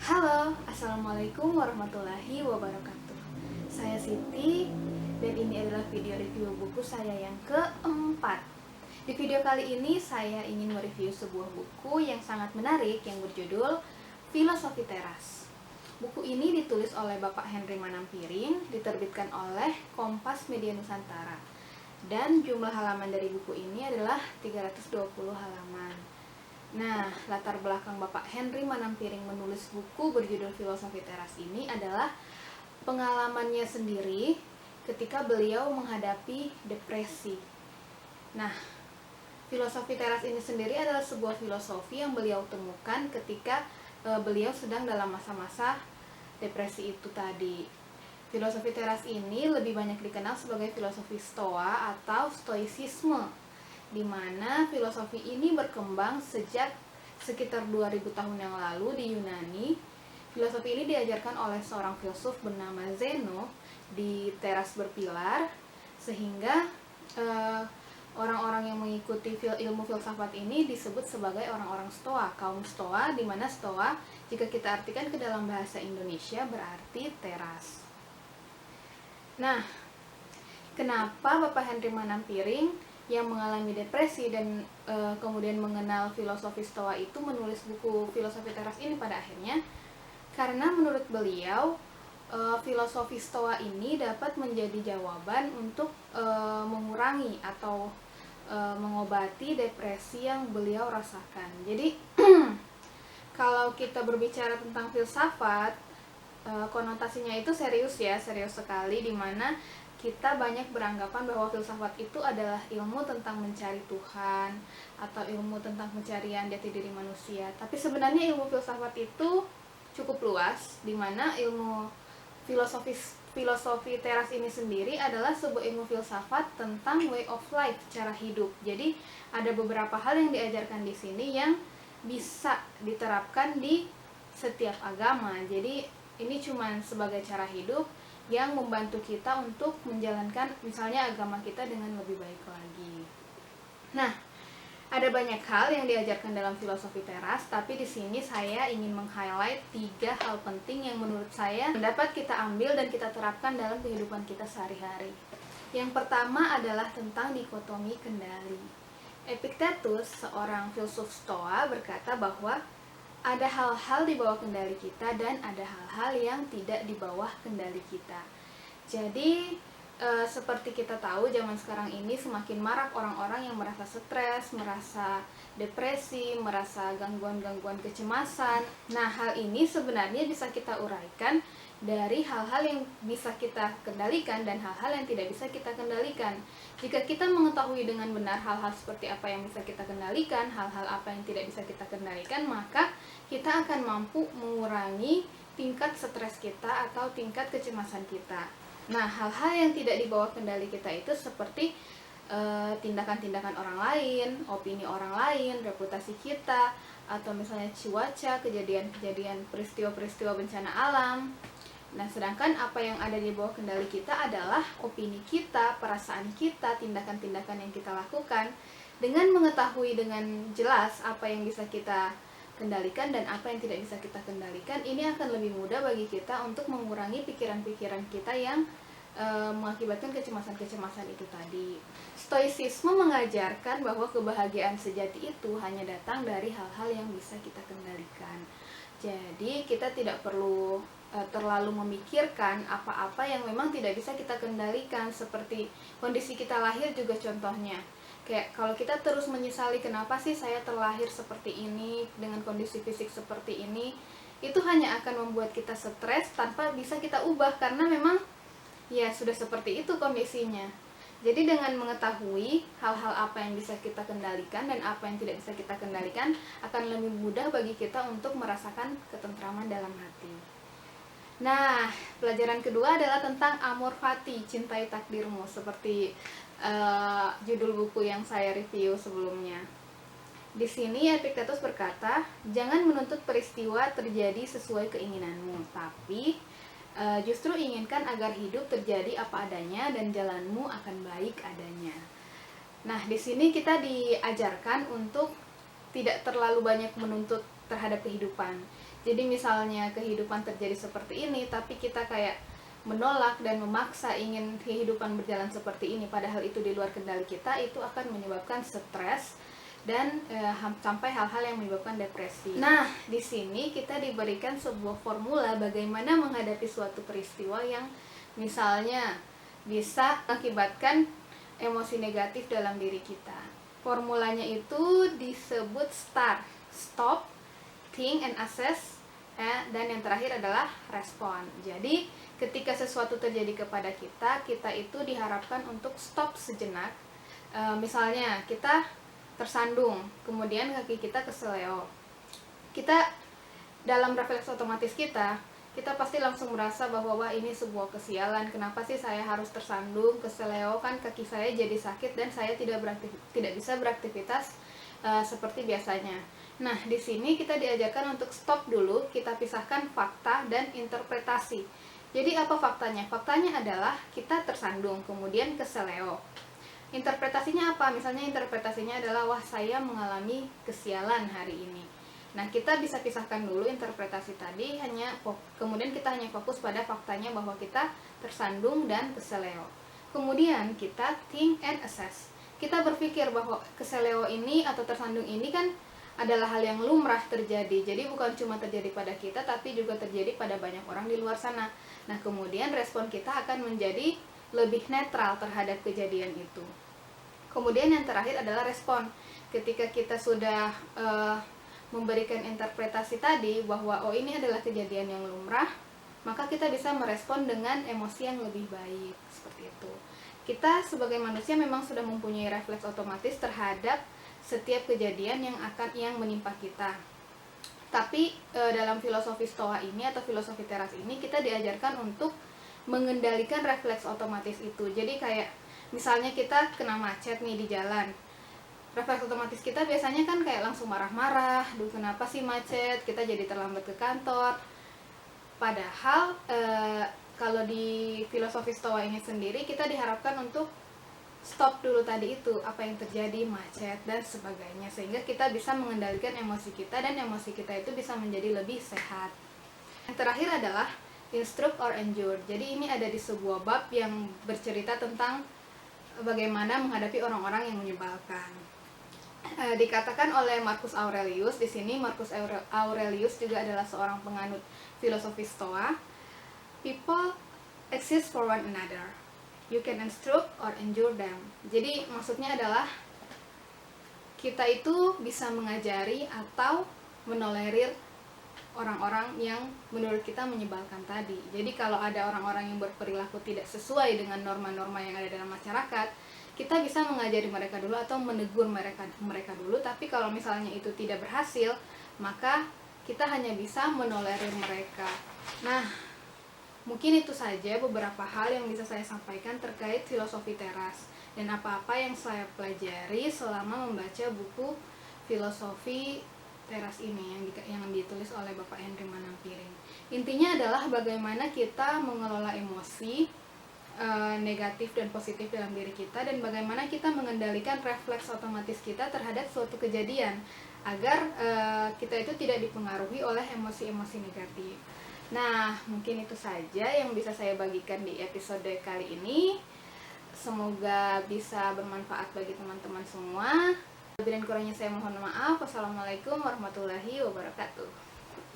Halo, Assalamualaikum warahmatullahi wabarakatuh. Saya Siti, dan ini adalah video review buku saya yang keempat. Di video kali ini saya ingin mereview sebuah buku yang sangat menarik yang berjudul Filosofi Teras. Buku ini ditulis oleh Bapak Henry Manampiring, diterbitkan oleh Kompas Media Nusantara. Dan jumlah halaman dari buku ini adalah 320 halaman. Nah, latar belakang Bapak Henry Manampiring menulis buku berjudul Filosofi Teras ini adalah pengalamannya sendiri ketika beliau menghadapi depresi. Nah, filosofi teras ini sendiri adalah sebuah filosofi yang beliau temukan ketika beliau sedang dalam masa-masa depresi itu tadi. Filosofi teras ini lebih banyak dikenal sebagai filosofi Stoa atau Stoicisme, di mana filosofi ini berkembang sejak sekitar 2000 tahun yang lalu di Yunani. Filosofi ini diajarkan oleh seorang filsuf bernama Zeno di teras berpilar, sehingga orang-orang yang mengikuti ilmu filsafat ini disebut sebagai orang-orang Stoa, kaum Stoa, di mana Stoa jika kita artikan ke dalam bahasa Indonesia berarti teras. Nah, kenapa Bapak Henry Manampiring yang mengalami depresi dan kemudian mengenal filosofi Stoa itu menulis buku Filosofi Teras ini pada akhirnya? Karena menurut beliau filosofi Stoa ini dapat menjadi jawaban untuk mengurangi atau mengobati depresi yang beliau rasakan. Jadi kalau kita berbicara tentang filsafat, konotasinya itu serius ya, serius sekali, dimana kita banyak beranggapan bahwa filsafat itu adalah ilmu tentang mencari Tuhan atau ilmu tentang pencarian jati diri manusia. Tapi sebenarnya ilmu filsafat itu cukup luas, dimana ilmu filosofi teras ini sendiri adalah sebuah ilmu filsafat tentang way of life, cara hidup. Jadi ada beberapa hal yang diajarkan di sini yang bisa diterapkan di setiap agama. Jadi ini cuma sebagai cara hidup yang membantu kita untuk menjalankan misalnya agama kita dengan lebih baik lagi. Nah, ada banyak hal yang diajarkan dalam filosofi teras, tapi di sini saya ingin meng-highlight 3 hal penting yang menurut saya dapat kita ambil dan kita terapkan dalam kehidupan kita sehari-hari. Yang pertama adalah tentang dikotomi kendali. Epictetus, seorang filsuf Stoa, berkata bahwa ada hal-hal di bawah kendali kita dan ada hal-hal yang tidak di bawah kendali kita. Jadi seperti kita tahu zaman sekarang ini semakin marak orang-orang yang merasa stres, merasa depresi, merasa gangguan-gangguan kecemasan. Nah, hal ini sebenarnya bisa kita uraikan dari hal-hal yang bisa kita kendalikan dan hal-hal yang tidak bisa kita kendalikan. Jika kita mengetahui dengan benar hal-hal seperti apa yang bisa kita kendalikan, hal-hal apa yang tidak bisa kita kendalikan, maka kita akan mampu mengurangi tingkat stres kita atau tingkat kecemasan kita. Nah, hal-hal yang tidak di bawah kendali kita itu seperti tindakan-tindakan orang lain, opini orang lain, reputasi kita, atau misalnya cuaca, kejadian-kejadian, peristiwa-peristiwa bencana alam. Nah, sedangkan apa yang ada di bawah kendali kita adalah opini kita, perasaan kita, tindakan-tindakan yang kita lakukan. Dengan mengetahui dengan jelas apa yang bisa kita kendalikan dan apa yang tidak bisa kita kendalikan, ini akan lebih mudah bagi kita untuk mengurangi pikiran-pikiran kita yang mengakibatkan kecemasan-kecemasan itu tadi. Stoicisme mengajarkan bahwa kebahagiaan sejati itu hanya datang dari hal-hal yang bisa kita kendalikan. Jadi kita tidak perlu terlalu memikirkan apa-apa yang memang tidak bisa kita kendalikan, seperti kondisi kita lahir juga contohnya. Kayak kalau kita terus menyesali kenapa sih saya terlahir seperti ini dengan kondisi fisik seperti ini, itu hanya akan membuat kita stres tanpa bisa kita ubah karena memang ya sudah seperti itu kondisinya. Jadi dengan mengetahui hal-hal apa yang bisa kita kendalikan dan apa yang tidak bisa kita kendalikan, akan lebih mudah bagi kita untuk merasakan ketentraman dalam hati. Nah, pelajaran kedua adalah tentang amor fati, cintai takdirmu, seperti judul buku yang saya review sebelumnya. Di sini Epictetus berkata, jangan menuntut peristiwa terjadi sesuai keinginanmu, tapi justru inginkan agar hidup terjadi apa adanya dan jalanmu akan baik adanya. Nah, di sini kita diajarkan untuk tidak terlalu banyak menuntut terhadap kehidupan. Jadi misalnya kehidupan terjadi seperti ini, tapi kita kayak menolak dan memaksa ingin kehidupan berjalan seperti ini, padahal itu di luar kendali kita, itu akan menyebabkan stres dan sampai hal-hal yang menyebabkan depresi. Nah, di sini kita diberikan sebuah formula bagaimana menghadapi suatu peristiwa yang misalnya bisa mengakibatkan emosi negatif dalam diri kita. Formulanya itu disebut STAR, Stop, Think and Assess, dan yang terakhir adalah Respond. Jadi ketika sesuatu terjadi kepada kita, kita itu diharapkan untuk stop sejenak. Misalnya kita tersandung, kemudian kaki kita keseleo. Kita dalam refleks otomatis kita pasti langsung merasa bahwa wah, ini sebuah kesialan, kenapa sih saya harus tersandung, keseleo, kan kaki saya jadi sakit dan saya tidak bisa beraktivitas seperti biasanya. Nah, di sini kita diajarkan untuk stop dulu, kita pisahkan fakta dan interpretasi. Jadi apa faktanya? Faktanya adalah kita tersandung, kemudian keseleo. Interpretasinya apa? Misalnya interpretasinya adalah wah, saya mengalami kesialan hari ini. Nah, kita bisa pisahkan dulu interpretasi tadi, kemudian kita hanya fokus pada faktanya bahwa kita tersandung dan keseleo. Kemudian kita think and assess. Kita berpikir bahwa keseleo ini atau tersandung ini kan adalah hal yang lumrah terjadi. Jadi bukan cuma terjadi pada kita, tapi juga terjadi pada banyak orang di luar sana. Nah, kemudian respon kita akan menjadi lebih netral terhadap kejadian itu. Kemudian yang terakhir adalah respon. Ketika kita sudah memberikan interpretasi tadi bahwa oh, ini adalah kejadian yang lumrah, maka kita bisa merespon dengan emosi yang lebih baik, seperti itu. Kita sebagai manusia memang sudah mempunyai refleks otomatis terhadap setiap kejadian yang menimpa kita. Tapi dalam filosofi Stoa ini atau filosofi teras ini, kita diajarkan untuk mengendalikan refleks otomatis itu. Jadi kayak misalnya kita kena macet nih di jalan, refleks otomatis kita biasanya kan kayak langsung marah-marah, duh kenapa sih macet, kita jadi terlambat ke kantor. Padahal kalau di filosofi Stoa ini sendiri, kita diharapkan untuk stop dulu tadi itu, apa yang terjadi, macet dan sebagainya, sehingga kita bisa mengendalikan emosi kita dan emosi kita itu bisa menjadi lebih sehat. Yang terakhir adalah instruct or endure. Jadi ini ada di sebuah bab yang bercerita tentang bagaimana menghadapi orang-orang yang menyebalkan. Dikatakan oleh Marcus Aurelius, di sini Marcus Aurelius juga adalah seorang penganut filosofi Stoa. People exist for one another. You can instruct or endure them. Jadi maksudnya adalah kita itu bisa mengajari atau menolerir orang-orang yang menurut kita menyebalkan tadi. Jadi kalau ada orang-orang yang berperilaku tidak sesuai dengan norma-norma yang ada dalam masyarakat, kita bisa mengajari mereka dulu atau menegur mereka dulu. Tapi kalau misalnya itu tidak berhasil, maka kita hanya bisa menolerir mereka. Nah, mungkin itu saja beberapa hal yang bisa saya sampaikan terkait filosofi teras dan apa-apa yang saya pelajari selama membaca buku filosofi teras ini yang ditulis oleh Bapak Henry Manampiring. Intinya adalah bagaimana kita mengelola emosi negatif dan positif dalam diri kita, dan bagaimana kita mengendalikan refleks otomatis kita terhadap suatu kejadian agar kita itu tidak dipengaruhi oleh emosi-emosi negatif. Nah, mungkin itu saja yang bisa saya bagikan di episode kali ini. Semoga bisa bermanfaat bagi teman-teman semua. Lebih dan kurangnya saya mohon maaf. Wassalamualaikum warahmatullahi wabarakatuh.